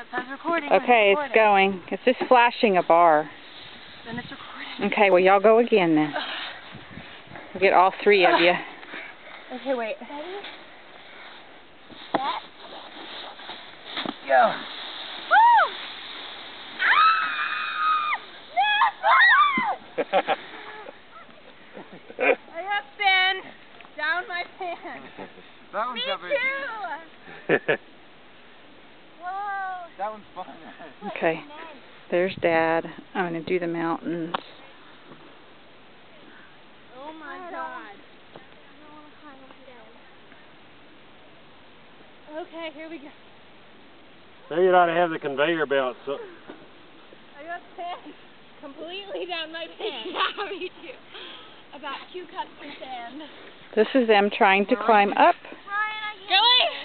That says recording. Okay, it's going. It's just flashing a bar. Then it's recording. Okay, well y'all go again then. We'll get all three of you. Okay, wait. Go. I have been down my pants. That one's Me too. Whoa. That one's fun. Okay, there's Dad. I'm going to do the mountains. Oh my God. Okay, here we go. Maybe you ought to have the conveyor belt. So. I got sand completely down my pants. Yeah, me too. About 2 cups of sand. This is them trying to climb up. Really?